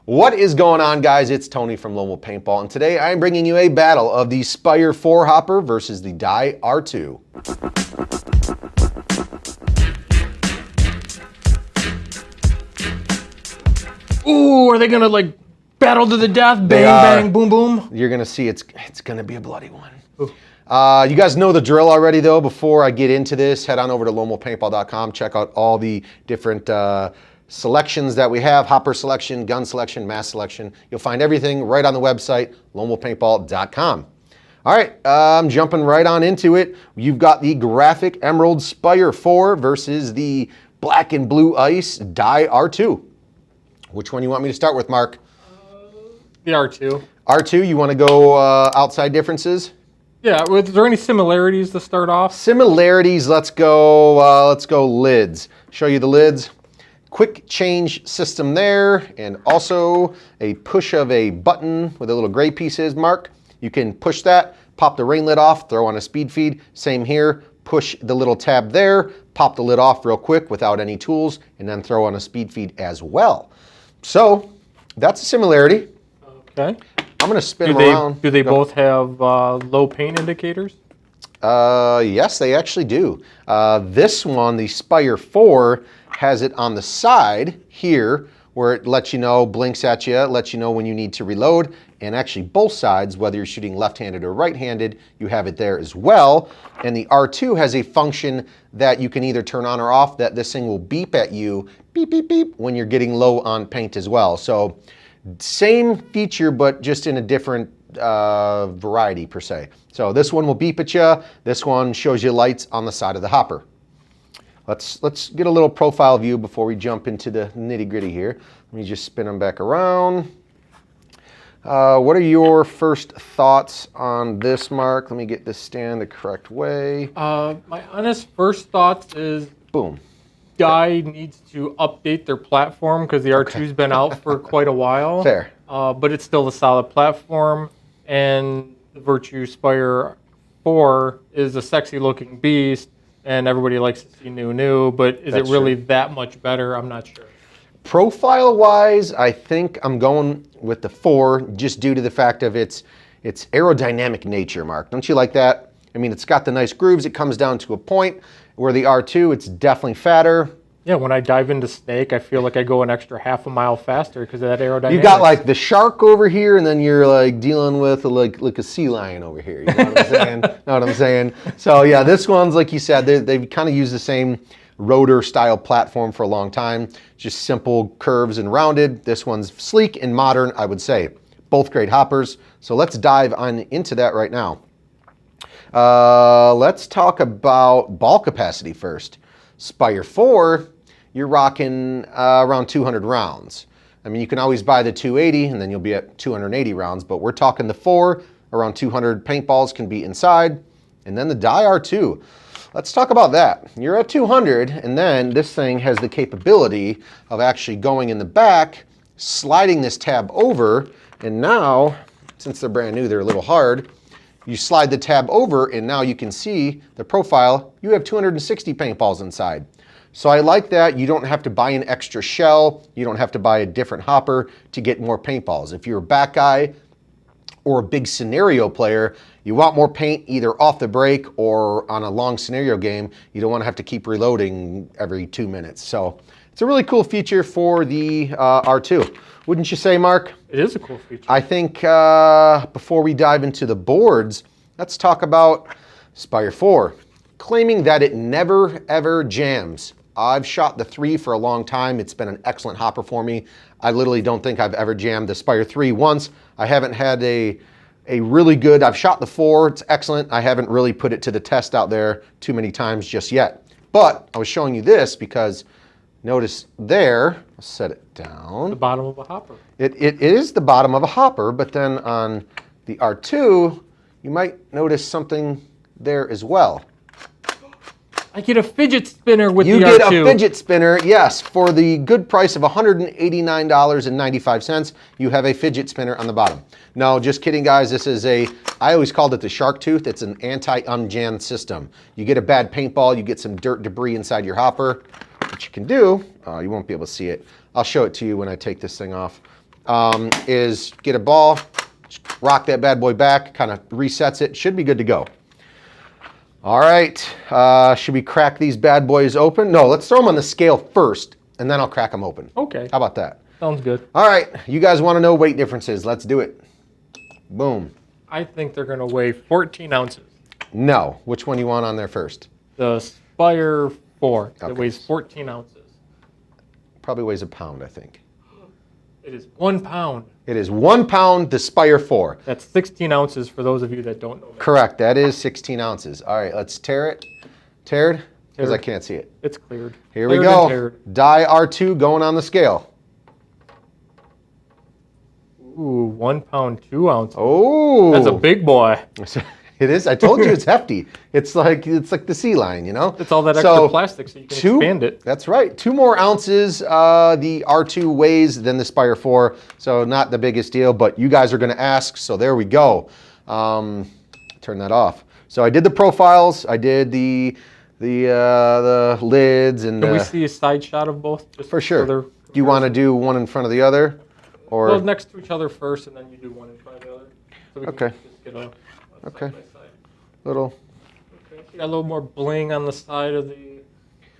What is going on, guys? It's Tony from Lone Wolf Paintball, and today I'm bringing you a battle of the Spire 4 hopper versus the Die R2. Ooh, are they gonna like battle to the death? Bang, bang, boom, boom. You're gonna see it's gonna be a bloody one. You guys know the drill already, though. Before I get into this, head on over to lonewolfpaintball.com. Check out all the different selections that we have: hopper selection, gun selection, mask selection. You'll find everything right on the website, lonewolfpaintball.com. All right, I'm jumping right on into it. You've got the graphic Emerald Spire 4 versus the black and blue ice Die R2. Which one you want me to start with, Mark? The R2. R2, you want to go outside differences? Yeah, is there any similarities to start off? Similarities, let's go lids. Show you the lids. Quick change system there, and also a push of a button where the little gray piece is, Mark. You can push that, pop the rain lid off, throw on a speed feed. Same here, push the little tab there, pop the lid off real quick without any tools, and then throw on a speed feed as well. So, that's a similarity. Okay. I'm going to spin them around. Do they both have low paint indicators? Yes, they actually do. This one, the Spire 4, has it on the side here where it lets you know, blinks at you, lets you know when you need to reload, and actually both sides, whether you're shooting left-handed or right-handed, you have it there as well. And the R2 has a function that you can either turn on or off, that this thing will beep at you, beep, beep, beep, when you're getting low on paint as well. So same feature, but just in a different variety per se. So this one will beep at you. This one shows you lights on the side of the hopper. Let's get a little profile view before we jump into the nitty gritty here. Let me just spin them back around. What are your first thoughts on this, Mark? Let me get this stand the correct way. My honest first thoughts is boom. Die needs to update their platform because the R2's been out for quite a while. Fair. But it's still a solid platform, and the Virtue Spire 4 is a sexy looking beast, and everybody likes to see new, but is it really that much better? I'm not sure. Profile-wise, I think I'm going with the 4 just due to the fact of its aerodynamic nature, Mark. Don't you like that? I mean, it's got the nice grooves. It comes down to a point where the R2, it's definitely fatter. Yeah, when I dive into snake, I feel like I go an extra half a mile faster because of that aerodynamics. You got like the shark over here, and then you're like dealing with like a sea lion over here. You know what I'm saying? Know what I'm saying? So yeah, this one's, like you said, they've kind of used the same Rotor style platform for a long time. Just simple curves and rounded. This one's sleek and modern, I would say. Both great hoppers. So let's dive on into that right now. Let's talk about ball capacity first. Spire 4, you're rocking around 200 rounds. I mean, you can always buy the 280 and then you'll be at 280 rounds, but we're talking the 4, around 200 paintballs can be inside. And then the Die R2. Let's talk about that. You're at 200, and then this thing has the capability of actually going in the back, sliding this tab over, and now, since they're brand new, they're a little hard. You slide the tab over, and now you can see the profile. You have 260 paintballs inside. So I like that. You don't have to buy an extra shell. You don't have to buy a different hopper to get more paintballs. If you're a back guy or a big scenario player, you want more paint either off the break or on a long scenario game. You don't want to have to keep reloading every 2 minutes. So it's a really cool feature for the R2. Wouldn't you say, Mark? It is a cool feature. I think before we dive into the boards, let's talk about Spire 4, claiming that it never, ever jams. I've shot the 3 for a long time. It's been an excellent hopper for me. I literally don't think I've ever jammed the Spire 3 once. I haven't had a really good, I've shot the 4, it's excellent. I haven't really put it to the test out there too many times just yet. But I was showing you this because notice there, I'll set it down. The bottom of a hopper. It is the bottom of a hopper, but then on the R2, you might notice something there as well. I get a fidget spinner with the R2. You get a fidget spinner, yes. For the good price of $189.95, you have a fidget spinner on the bottom. No, just kidding, guys. This is I always called it the shark tooth. It's an anti-unjam system. You get a bad paintball, you get some dirt debris inside your hopper. What you can do, you won't be able to see it. I'll show it to you when I take this thing off. is get a ball, rock that bad boy back, kind of resets it. Should be good to go. All right, should we crack these bad boys open? No, let's throw them on the scale first, and then I'll crack them open. Okay. How about that? Sounds good. All right, you guys want to know weight differences. Let's do it. Boom. I think they're going to weigh 14 ounces. No. Which one you want on there first? The Spire 4. Okay. It weighs 14 ounces. Probably weighs a pound, I think. It is 1 pound. It is 1 pound, the Spire 4. That's 16 ounces for those of you that don't know that. Correct, that is 16 ounces. All right, let's tear it. Teared? Because I Teared. can't see it. It's cleared. Here we Cleared and go. teared. Die R2 going on the scale. Ooh, 1 pound, 2 ounces. Oh. That's a big boy. It is. I told you it's hefty. It's like the sea lion, you know? It's all that extra plastic so you can expand it. That's right. 2 more ounces the R2 weighs than the Spire 4, so not the biggest deal, but you guys are going to ask, so there we go. Turn that off. So I did the profiles. I did the lids and Can we see a side shot of both? Just for sure. further Do you want to do one in front of the other? Or well, next to each other first, and then you do one in front of the other. So we Okay. can just get a Okay. side by side. little? Okay. You got a little more bling on the side of the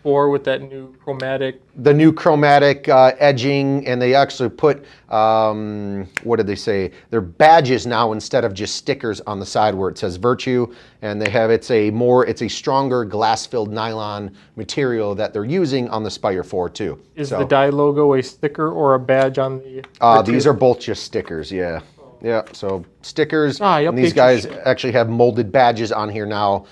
4 with that new chromatic. The new chromatic edging, and they actually put, what did they say? They're badges now instead of just stickers on the side where it says Virtue, and they have, it's a stronger glass-filled nylon material that they're using on the Spire 4 too. Is the die logo a sticker or a badge on the Virtue? These are both just stickers, yeah. Yeah, so stickers, and these update guys your actually have molded badges on here now,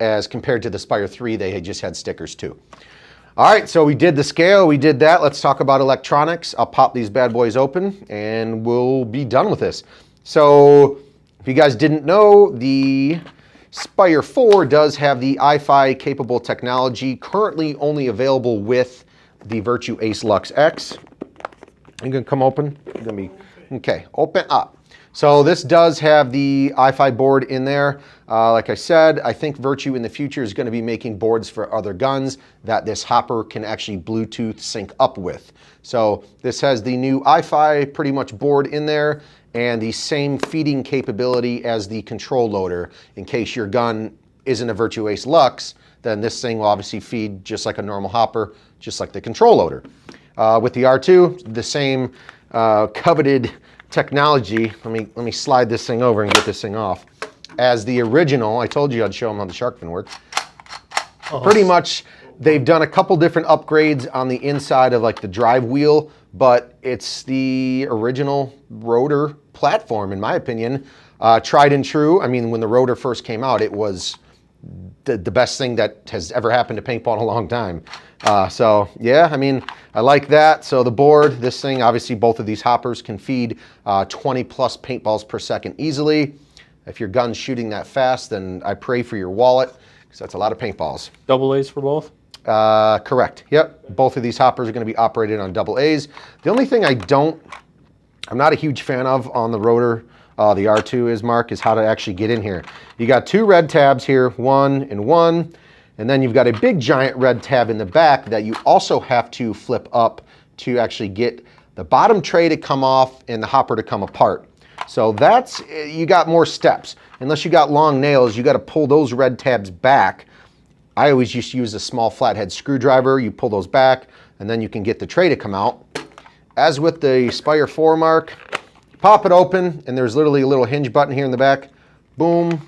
as compared to the Spire 3, they had just had stickers too. All right, so we did the scale, we did that. Let's talk about electronics. I'll pop these bad boys open and we'll be done with this. So if you guys didn't know, the Spire 4 does have the Wi-Fi capable technology, currently only available with the Virtue Ace Lux X. You gonna come open? You're gonna be, okay, open up. So this does have the Wi-Fi board in there. Like I said, I think Virtue in the future is going to be making boards for other guns that this hopper can actually Bluetooth sync up with. So this has the new Wi-Fi pretty much board in there and the same feeding capability as the control loader. In case your gun isn't a Virtue Ace Lux, then this thing will obviously feed just like a normal hopper, just like the control loader. With the R2, the same coveted technology. Let me slide this thing over and get this thing off. As the original, I told you I'd show them how the shark fin works. Pretty much, they've done a couple different upgrades on the inside of like the drive wheel, but it's the original Rotor platform, in my opinion. Tried and true. I mean, when the Rotor first came out, it was the best thing that has ever happened to paintball in a long time. So yeah, I mean, I like that. So the board, this thing, obviously both of these hoppers can feed 20 plus paintballs per second easily. If your gun's shooting that fast, then I pray for your wallet, because that's a lot of paintballs. Double A's for both? Correct, yep. Both of these hoppers are gonna be operated on double A's. The only thing I'm not a huge fan of on the Rotor, the R2 is, Mark, is how to actually get in here. You got 2 red tabs here, 1 and 1, and then you've got a big giant red tab in the back that you also have to flip up to actually get the bottom tray to come off and the hopper to come apart. So that's, you got more steps. Unless you got long nails, you got to pull those red tabs back. I always used to use a small flathead screwdriver. You pull those back and then you can get the tray to come out. As with the Spire 4, Mark, pop it open and there's literally a little hinge button here in the back. Boom.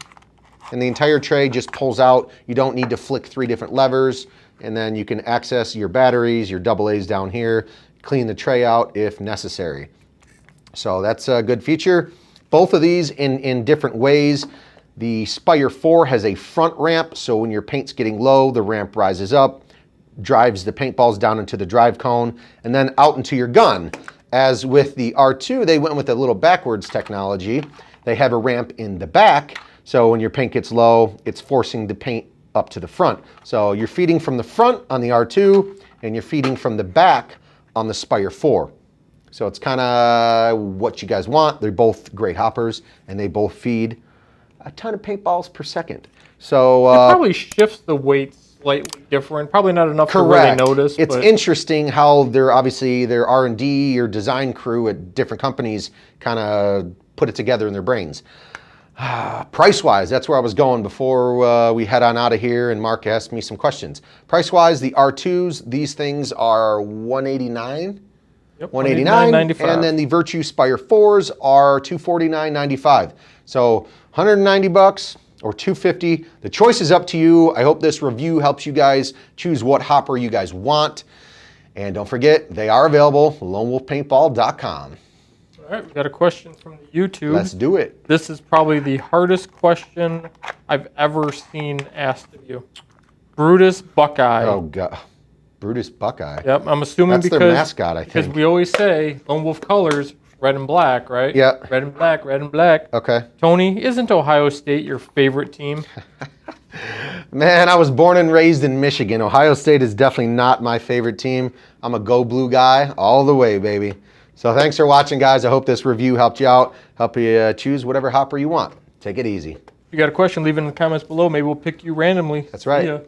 And the entire tray just pulls out. You don't need to flick 3 different levers. And then you can access your batteries, your double A's down here, clean the tray out if necessary. So that's a good feature. Both of these in different ways. The Spire 4 has a front ramp, so when your paint's getting low, the ramp rises up, drives the paintballs down into the drive cone, and then out into your gun. As with the R2, they went with a little backwards technology. They have a ramp in the back, so when your paint gets low, it's forcing the paint up to the front. So you're feeding from the front on the R2, and you're feeding from the back on the Spire 4. So it's kind of what you guys want. They're both great hoppers, and they both feed a ton of paintballs per second. So it probably shifts the weight slightly different. Probably not enough to really notice. It's interesting how they're obviously their R&D or design crew at different companies kind of put it together in their brains. Price-wise, that's where I was going before we head on out of here and Mark asked me some questions. Price-wise, the R2s, these things are $189. Yep, $189.95. And then the Virtue Spire 4s are $249.95. So $190 or $250. The choice is up to you. I hope this review helps you guys choose what hopper you guys want. And don't forget, they are available, lonewolfpaintball.com. All right, we got a question from the YouTube. Let's do it. This is probably the hardest question I've ever seen asked of you. Brutus Buckeye. Oh, God. Brutus Buckeye. Yep, I'm assuming That's their mascot, I think. Because we always say Lone Wolf colors, red and black, right? Yeah. Red and black, red and black. Okay. Tony, isn't Ohio State your favorite team? Man, I was born and raised in Michigan. Ohio State is definitely not my favorite team. I'm a go blue guy all the way, baby. So thanks for watching, guys. I hope this review helped you out, help you choose whatever hopper you want. Take it easy. If you got a question, leave it in the comments below. Maybe we'll pick you randomly. That's right. See ya.